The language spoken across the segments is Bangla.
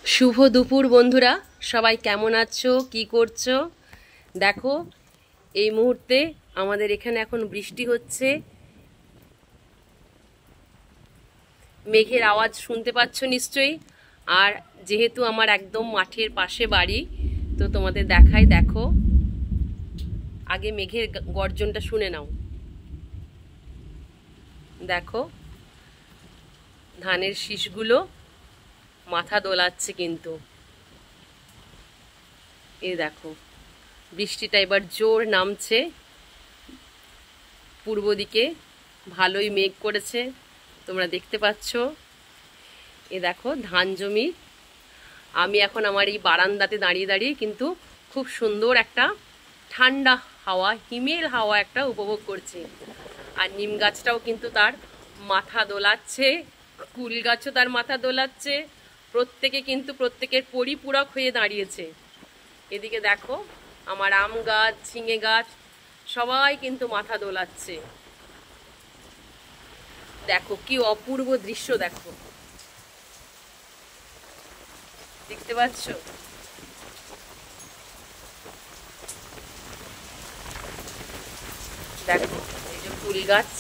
শুভ দুপুর বন্ধুরা, সবাই কেমন আছো, কি করছো? দেখো, এই মুহূর্তে আমাদের এখানে এখন বৃষ্টি হচ্ছে। মেঘের আওয়াজ শুনতে পাচ্ছ নিশ্চয়ই। আর যেহেতু আমার একদম মাঠের পাশে বাড়ি, তো তোমাদের দেখাই। দেখো, আগে মেঘের গর্জনটা শুনে নাও। দেখো, ধানের শীষগুলো মাথা দোলাচ্ছে কিন্তু। এই দেখো, বৃষ্টিটা এবার জোর নামছে পূর্ব দিকে। ভালোই মেঘ করেছে, তোমরা দেখতে পাচ্ছ। এ দেখো ধান জমি। আমি এখন আমার এই বারান্দাতে দাঁড়িয়ে দাঁড়িয়ে কিন্তু খুব সুন্দর একটা ঠান্ডা হাওয়া, হিমেল হাওয়া একটা উপভোগ করছি। আর নিম গাছটাও কিন্তু তার মাথা দোলাচ্ছে, কুল গাছও তার মাথা দোলাচ্ছে। প্রত্যেকে কিন্তু প্রত্যেকের পরিপূরক হয়ে দাঁড়িয়েছে। এদিকে দেখো, আমার আম গাছ, ঝিঙে গাছ সবাই কিন্তু মাথা দোলাচ্ছে। দেখো কি অপূর্ব দৃশ্য, দেখো, দেখতে পাচ্ছ? দেখো, এই যে ফুল গাছ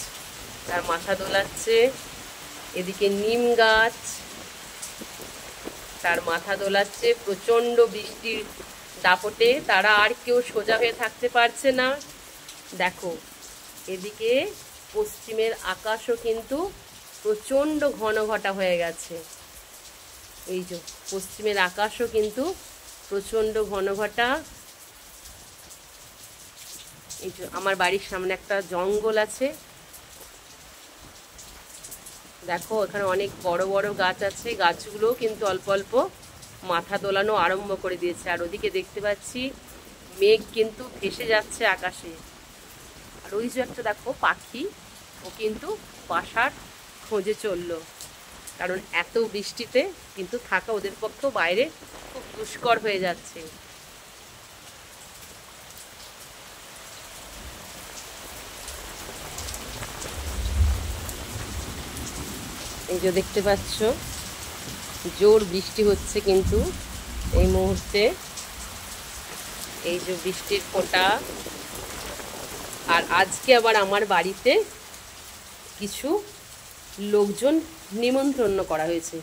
তার মাথা দোলাচ্ছে, এদিকে নিম গাছ তার মাথা দোলাচ্ছে। প্রচন্ড বৃষ্টির দাপটে তারা আর কেউ সোজা হয়ে থাকতে পারছে না। দেখো, এদিকে পশ্চিমের আকাশও কিন্তু প্রচন্ড ঘন ঘটা হয়ে গেছে। এই যে পশ্চিমের আকাশও কিন্তু প্রচন্ড ঘন ঘটা। এই যে আমার বাড়ির সামনে একটা জঙ্গল আছে, দেখো এখানে অনেক বড় বড় গাছ আছে। গাছগুলো কিন্তু অল্প অল্প মাথা দোলানো আরম্ভ করে দিয়েছে। আর ওদিকে দেখতে পাচ্ছি মেঘ কিন্তু ভেসে যাচ্ছে আকাশে। আর ওই যে একটা দেখো পাখি, ও কিন্তু বাসার খোঁজে চললো। কারণ এত বৃষ্টিতে কিন্তু থাকা ওদের পক্ষেও বাইরে খুব দুষ্কর হয়ে যাচ্ছে। এই যে দেখতে পাচ্ছ জোর বৃষ্টি হচ্ছে কিন্তু এই মুহূর্তে। এই যে বৃষ্টির ফোঁটা। আর আজকে আবার আমার বাড়িতে কিছু লোকজন নিমন্ত্রণ করা হয়েছে।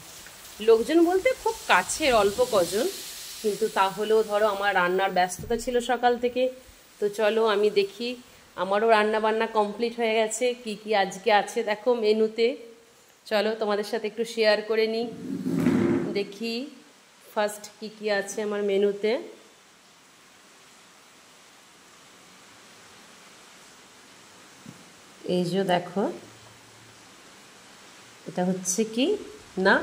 লোকজন বলতে খুব কাছের অল্প কজন, কিন্তু তাহলেও ধরো আমার রান্নার ব্যস্ততা ছিল সকাল থেকে। তো চলো আমি দেখি, আমারও রান্না বান্না কমপ্লিট হয়ে গেছে। কি কি আজকে আছে দেখো মেনুতে, চলো তোমাদের সাথে একটু শেয়ার করে নিই। দেখি ফার্স্ট কি কি আছে আমার মেনুতে। এই যে দেখো, এটা হচ্ছে কি না,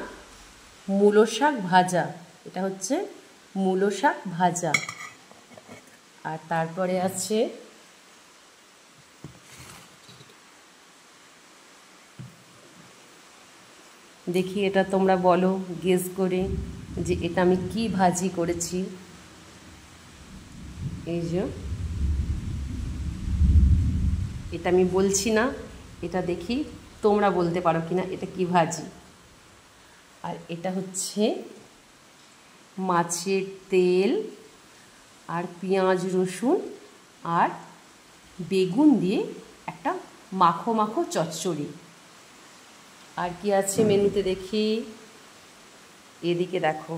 মূলো শাক ভাজা। এটা হচ্ছে মূলো শাক ভাজা। আর তারপরে আছে দেখি, এটা তোমরা বলো গেস করে যে এটা আমি কি ভাজি করেছি। এই যে এটা আমি বলছি না, এটা দেখি তোমরা বলতে পারো কিনা এটা কি ভাজি। আর এটা হচ্ছে মাছের তেল আর পেঁয়াজ রসুন আর বেগুন দিয়ে একটা মাখো মাখো চচ্চড়ি। আর কি আছে মেনুতে দেখি। এদিকে দেখো,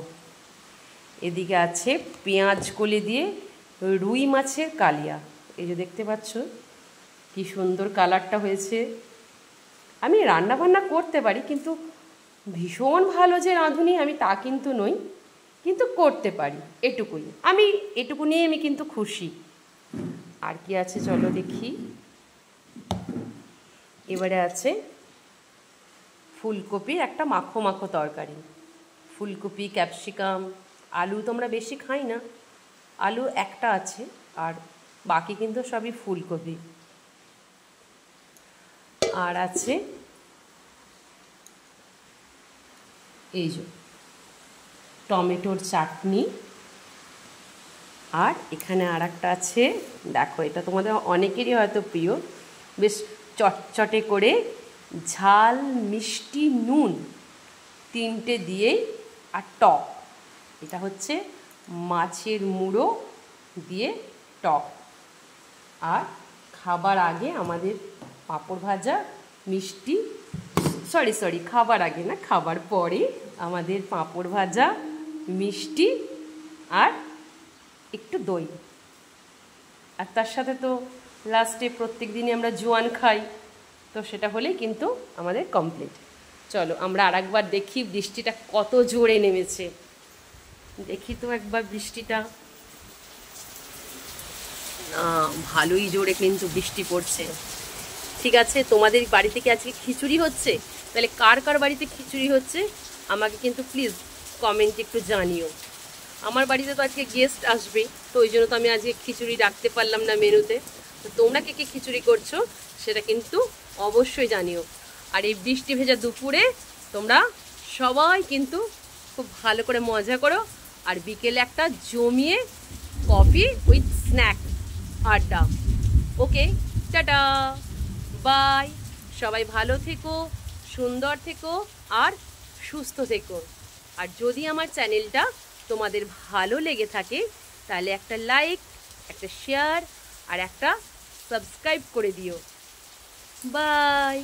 এদিকে আছে পেঁয়াজ কলি দিয়ে রুই মাছের কালিয়া। এই যে দেখতে পাচ্ছ কি সুন্দর কালারটা হয়েছে। আমি রান্না বান্না করতে পারি, কিন্তু ভীষণ ভালো যে রাঁধুনি আমি তা কিন্তু নই, কিন্তু করতে পারি এটুকুই। এটুকু নিয়ে আমি কিন্তু খুশি। আর কি আছে চলো দেখি। এবারে আছে ফুলকপির একটা মাখো মাখো তরকারি। ফুলকপি, ক্যাপসিকাম, আলু তো আমরা বেশি খাই না, আলু একটা আছে, আর বাকি কিন্তু সবই ফুলকপি। আর আছে এই যে টমেটোর চাটনি। আর এখানে আর একটা আছে, দেখো এটা তোমাদের অনেকেরই হয়তো প্রিয়, বেশ চটচটে করে ঝাল মিষ্টি নুন তিনটে দিয়েই আর টক, এটা হচ্ছে মাছের মুড়ো দিয়ে টক। আর খাবার আগে আমাদের পাঁপড় ভাজা, মিষ্টি, সরি খাবার আগে না, খাবার পরে আমাদের পাঁপড় ভাজা, মিষ্টি আর একটু দই। আর তার সাথে তো লাস্টে প্রত্যেক দিনই আমরা জোয়ান খাই, তো সেটা হলেই কিন্তু আমাদের কমপ্লিট। চলো আমরা আর একবার দেখি বৃষ্টিটা কত জোরে নেমেছে। দেখি তো একবার বৃষ্টিটা। ভালোই জোরে কিন্তু বৃষ্টি পড়ছে। ঠিক আছে, তোমাদের বাড়িতে কি আজকে খিচুড়ি হচ্ছে? তাহলে কার কার বাড়িতে খিচুড়ি হচ্ছে আমাকে কিন্তু প্লিজ কমেন্টে একটু জানিও। আমার বাড়িতে তো আজকে গেস্ট আসবে, তো ওই জন্য তো আমি আজকে খিচুড়ি রাখতে পারলাম না মেনুতে। তো তোমরা কে কে খিচুড়ি করছো সেটা কিন্তু অবশ্যই জানিও। আর এই বৃষ্টি ভেজা দুপুরে তোমরা সবাই কিন্তু খুব ভালো করে মজা করো। আর বিকেলে একটা জমিয়ে কফি উইথ স্ন্যাক আড্ডা। ওকে, টাটা, বাই। সবাই ভালো থেকো, সুন্দর থেকো আর সুস্থ থেকো। আর যদি আমার চ্যানেলটা তোমাদের ভালো লেগে থাকে তাহলে একটা লাইক, একটা শেয়ার আর একটা সাবস্ক্রাইব করে দিও। বাই।